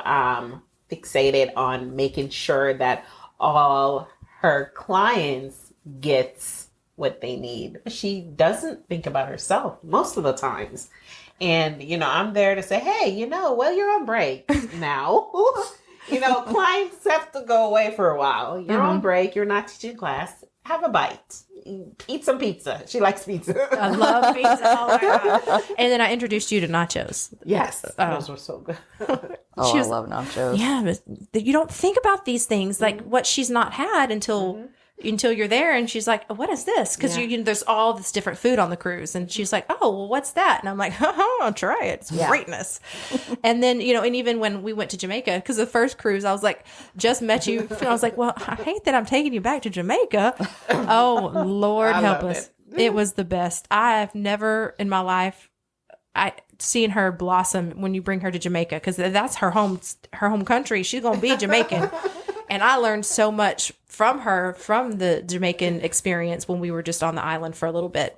fixated on making sure that all her clients gets what they need. She doesn't think about herself most of the times. And, I'm there to say, hey, you're on break now. Clients have to go away for a while. You're on break. You're not teaching class. Have a bite. Eat some pizza. She likes pizza. I love pizza. Oh my God. And then I introduced you to nachos. Yes. Those were so good. I love nachos. Yeah, but you don't think about these things, like what she's not had until you're there. And she's like, what is this? Because there's all this different food on the cruise. And she's like, oh, well, what's that? And I'm like, I'll try it. It's greatness. And then, and even when we went to Jamaica, because the first cruise, I was like, just met you. And I was like, well, I hate that I'm taking you back to Jamaica. Oh, Lord help us. It was the best. I've never in my life seen her blossom when you bring her to Jamaica, because that's her home country. She's going to be Jamaican. And I learned so much from her, from the Jamaican experience when we were just on the island for a little bit.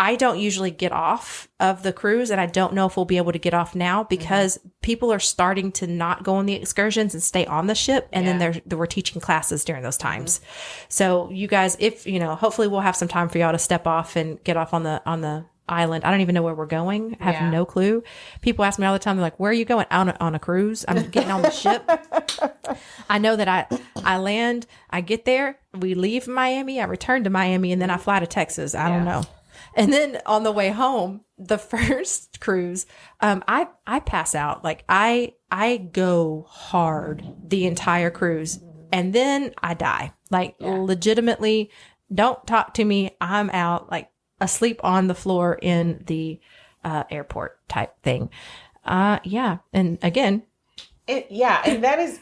I don't usually get off of the cruise, and I don't know if we'll be able to get off now because people are starting to not go on the excursions and stay on the ship. And then we're teaching classes during those times. So you guys, if, hopefully we'll have some time for y'all to step off and get off on the island. I don't even know where we're going. I have no clue. People ask me all the time, they're like, where are you going? On a cruise. I'm getting on the ship. I know that I land, I get there, we leave Miami, I return to Miami, and then I fly to Texas. I don't know. And then on the way home, the first cruise, I pass out. Like I go hard the entire cruise, and then I die. Like legitimately, don't talk to me. I'm out. Like asleep on the floor in the airport type thing. And again, and that is,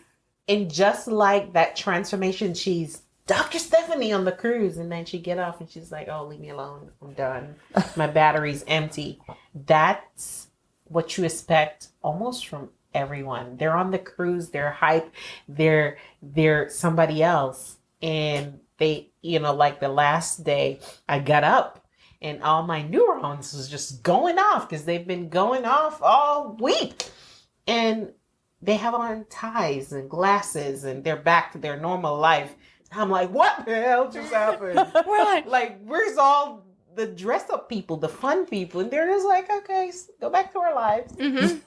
and just like that transformation she's Dr. Stephanie on the cruise. And then she get off and she's like, oh, leave me alone. I'm done. My battery's empty. That's what you expect almost from everyone. They're on the cruise. They're hype. They're somebody else. And they, like the last day I got up and all my neurons was just going off because they've been going off all week. And they have on ties and glasses and they're back to their normal life. I'm like, what the hell just happened? Right. Like, where's all the dress up people, the fun people? And they're just like, okay, go back to our lives. Mm-hmm.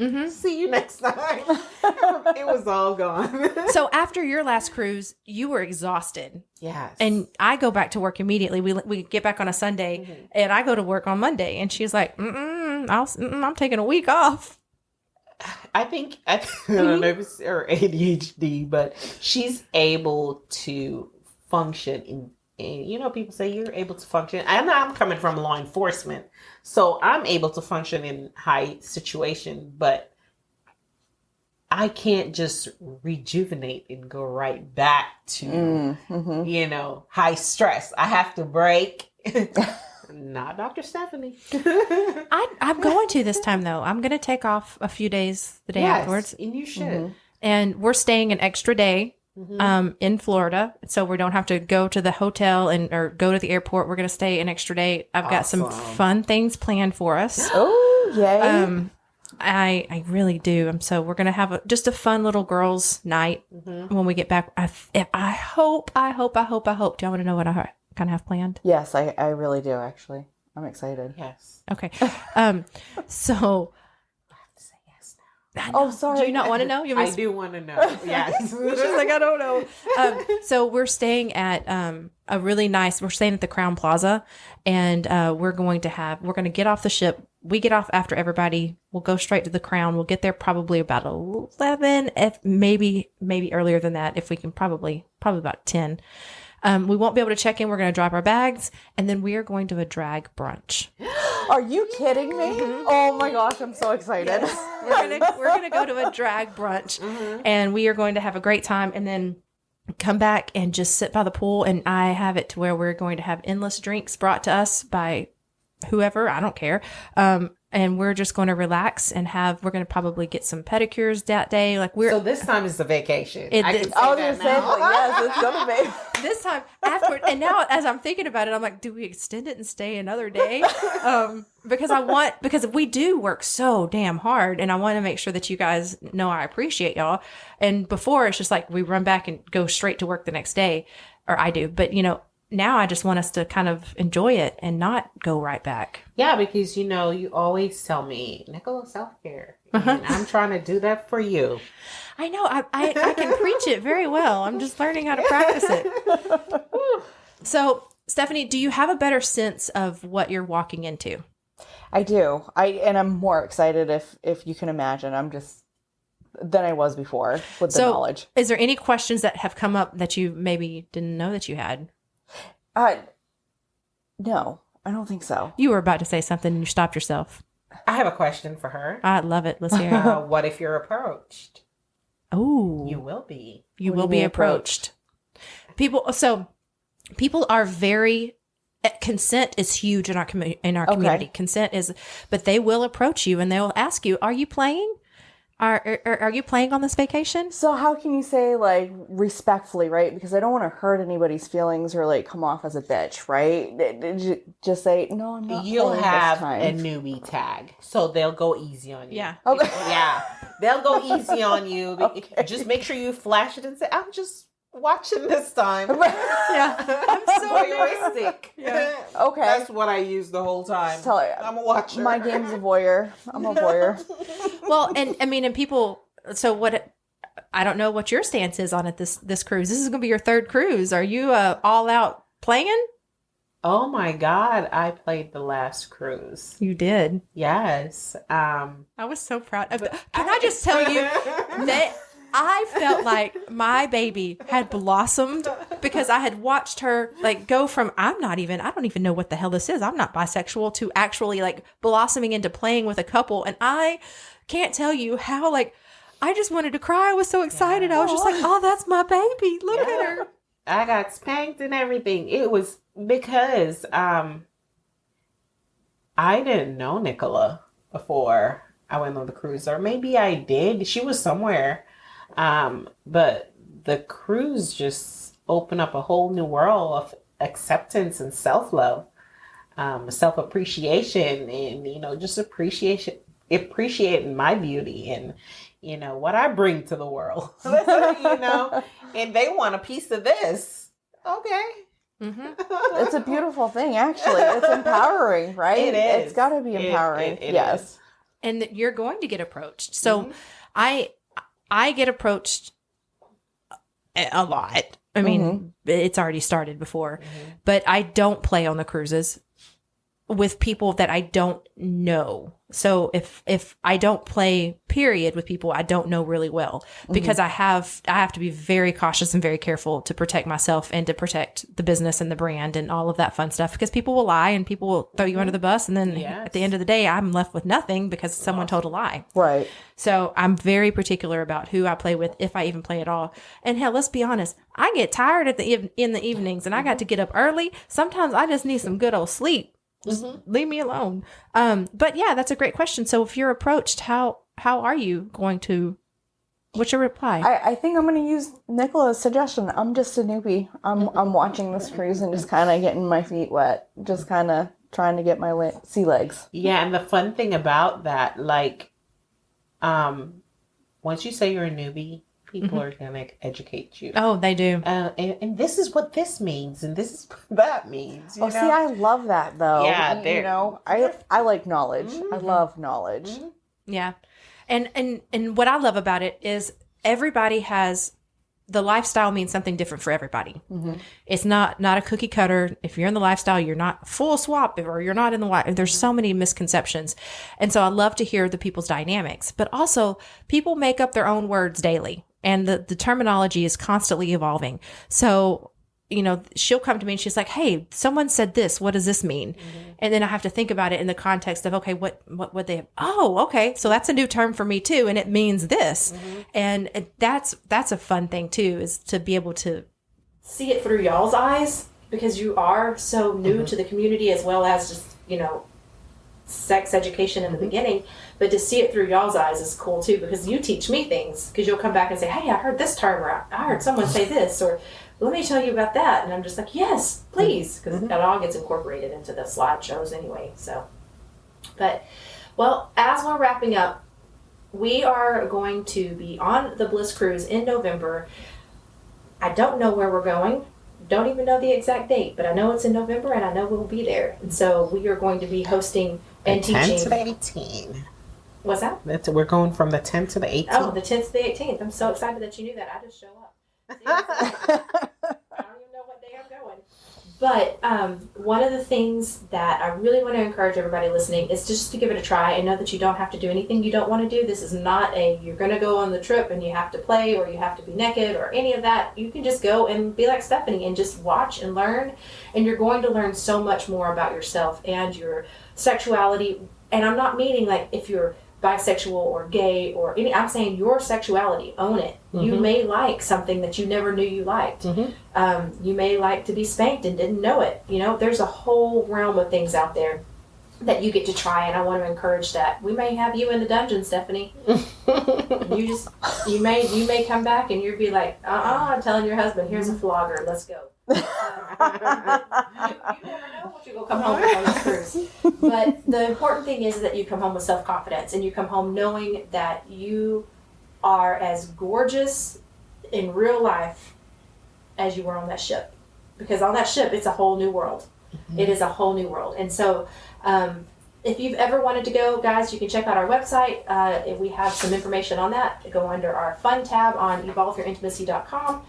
Mm-hmm. See you next time. It was all gone. So after your last cruise, you were exhausted. Yes. And I go back to work immediately. We get back on a Sunday and I go to work on Monday. And she's like, I'm taking a week off. I don't know if it's her ADHD, but she's able to function in people say you're able to function. I'm coming from law enforcement, so I'm able to function in high situation, but I can't just rejuvenate and go right back to, high stress. I have to break. Not Dr. Stephanie. I'm going to this time, though. I'm going to take off a few days the day afterwards. And you should. And we're staying an extra day in Florida. So we don't have to go to the hotel or go to the airport. We're going to stay an extra day. I've got some fun things planned for us. Oh, yay. I really do. So we're going to have just a fun little girls' night when we get back. I hope. Do you want to know what I kind of have planned? Yes, I really do, actually. I'm excited. Yes. Okay. So I have to say yes now. Oh, sorry. Do you not want to know? I do want to know. Yes. She's like, I don't know. So we're staying at we're staying at the Crown Plaza, and we're going to get off the ship. We get off after everybody. We'll go straight to the Crown. We'll get there probably about 11, if maybe earlier than that, if we can, probably about 10. We won't be able to check in. We're going to drop our bags, and then we are going to a drag brunch. Are you kidding me? Oh my gosh, I'm so excited. Yes. We're gonna go to a drag brunch, and we are going to have a great time, and then come back and just sit by the pool. And I have it to where we're going to have endless drinks brought to us by whoever, I don't care. And we're just going to relax and we're going to probably get some pedicures that day. So this time is the vacation. I was going to say, yes, it's going to be. This time afterward. And now as I'm thinking about it, I'm like, do we extend it and stay another day? Because we do work so damn hard, and I want to make sure that you guys know I appreciate y'all. And before, it's just like we run back and go straight to work the next day, or I do. But, now I just want us to kind of enjoy it and not go right back. Yeah, because, you always tell me, Nicola, self-care. And I'm trying to do that for you. I know. I can preach it very well. I'm just learning how to practice it. So, Stephanie, do you have a better sense of what you're walking into? I do. And I'm more excited if you can imagine. I'm just than I was before with the knowledge. Is there any questions that have come up that you maybe didn't know that you had? No, I don't think so. You were about to say something and you stopped yourself. I have a question for her. I love it. Let's hear it. What if you're approached? Oh, You will be. You will be approached. People are very. Consent is huge in our community. Consent is, but they will approach you and they will ask you, "Are you playing? Are you playing on this vacation?" So how can you say respectfully, right? Because I don't want to hurt anybody's feelings or come off as a bitch, right? Just say, no, I'm not. You'll have a newbie tag, so they'll go easy on you. Yeah. Okay. Yeah, they'll go easy on you. Okay. Just make sure you flash it and say, "I'm just watching this time." Yeah. I'm so voyeuristic. Yeah. Okay. That's what I use the whole time. Tell her, I'm a watcher. My game's a voyeur. I'm a voyeur. Well, and people. So what? I don't know what your stance is on it. This cruise. This is going to be your third cruise. Are you all out playing? Oh my God! I played the last cruise. You did. Yes. I was so proud. Can I just tell you that I felt like my baby had blossomed because I had watched her go from I don't even know what the hell this is. I'm not bisexual to actually blossoming into playing with a couple. And I can't tell you how I just wanted to cry. I was so excited. Yeah. I was just like, oh, that's my baby. Look at her. I got spanked and everything. It was because I didn't know Nicola before I went on the cruise, or maybe I did. She was somewhere. But the cruise just opened up a whole new world of acceptance and self-love, self-appreciation, and, just appreciating my beauty and, what I bring to the world, and they want a piece of this. Okay. Mm-hmm. It's a beautiful thing, actually. It's empowering, right? It is. It's got to be empowering. It yes. is. And you're going to get approached. So I get approached a lot. I mean, it's already started before, but I don't play on the cruises with people that I don't know. So if I don't play period with people I don't know really well, because I have to be very cautious and very careful to protect myself and to protect the business and the brand and all of that fun stuff, because people will lie and people will throw you under the bus, and then at the end of the day I'm left with nothing because someone told a lie. Right. So I'm very particular about who I play with, if I even play at all. And hell, let's be honest, I get tired in the evenings, and I got to get up early. Sometimes I just need some good old sleep. Just leave me alone. But yeah, that's a great question. So if you're approached, how are you going to, what's your reply? I think I'm going to use Nicola's suggestion. I'm just a newbie. I'm watching this cruise and just kind of getting my feet wet. Just kind of trying to get my sea legs. Yeah, and the fun thing about that, like, once you say you're a newbie, people are going to educate you. Oh, they do. And this is what this means, and this is what that means. See, I love that, though. Yeah, I like knowledge. I love knowledge. Yeah. And what I love about it is everybody has, the lifestyle means something different for everybody. It's not a cookie cutter. If you're in the lifestyle, you're not full swap, or you're not in the there's so many misconceptions. And so I love to hear the people's dynamics, but also people make up their own words daily. And the terminology is constantly evolving. So, she'll come to me and she's like, hey, someone said this. What does this mean? And then I have to think about it in the context of, okay, what they have? Oh, okay. So that's a new term for me too. And it means this. And that's a fun thing too, is to be able to see it through y'all's eyes, because you are so new to the community, as well as just, sex education in the beginning, but to see it through y'all's eyes is cool too, because you teach me things, because you'll come back and say, hey, I heard this term, or I heard someone say this, or let me tell you about that. And I'm just like, yes, please, because it all gets incorporated into the slideshows anyway. So, but, well, as we're wrapping up, we are going to be on the Bliss Cruise in November. I don't know where we're going. Don't even know the exact date, but I know it's in November, and I know we'll be there. And so we are going to be hosting and teaching. 10 to the 18. What's that? We're going from the 10th to the 18th. Oh, the 10th to the 18th. I'm so excited that you knew that. I just show up. I don't even know what day I'm going. But one of the things that I really want to encourage everybody listening is just to give it a try, and know that you don't have to do anything you don't want to do. This is not you're going to go on the trip and you have to play, or you have to be naked, or any of that. You can just go and be like Stephanie and just watch and learn, and you're going to learn so much more about yourself and your sexuality. And I'm not meaning like if you're bisexual or gay or any, I'm saying your sexuality, own it. You may like something that you never knew you liked. You may like to be spanked and didn't know it. There's a whole realm of things out there that you get to try, and I want to encourage that. We may have you in the dungeon, Stephanie. you may come back and you'll be like, telling your husband, here's a flogger, let's go. You never know what you're going to come home with on this cruise. But the important thing is that you come home with self-confidence, and you come home knowing that you are as gorgeous in real life as you were on that ship. Because on that ship, it's a whole new world. It is a whole new world. And so if you've ever wanted to go, guys, you can check out our website. If we have some information on that, go under our fun tab on evolveyourintimacy.com.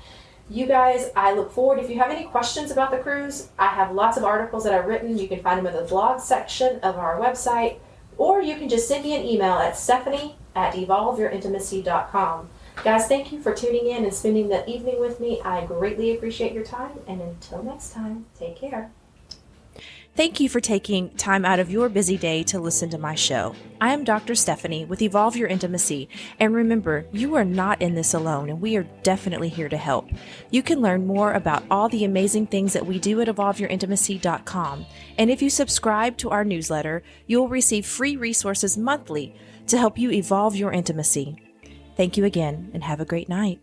You guys, I look forward. If you have any questions about the cruise, I have lots of articles that I've written. You can find them in the blog section of our website, or you can just send me an email at stephanie@evolveyourintimacy.com. Guys, thank you for tuning in and spending the evening with me. I greatly appreciate your time, and until next time, take care. Thank you for taking time out of your busy day to listen to my show. I am Dr. Stephanie with Evolve Your Intimacy, and remember, you are not in this alone, and we are definitely here to help. You can learn more about all the amazing things that we do at evolveyourintimacy.com, and if you subscribe to our newsletter, you will receive free resources monthly to help you evolve your intimacy. Thank you again, and have a great night.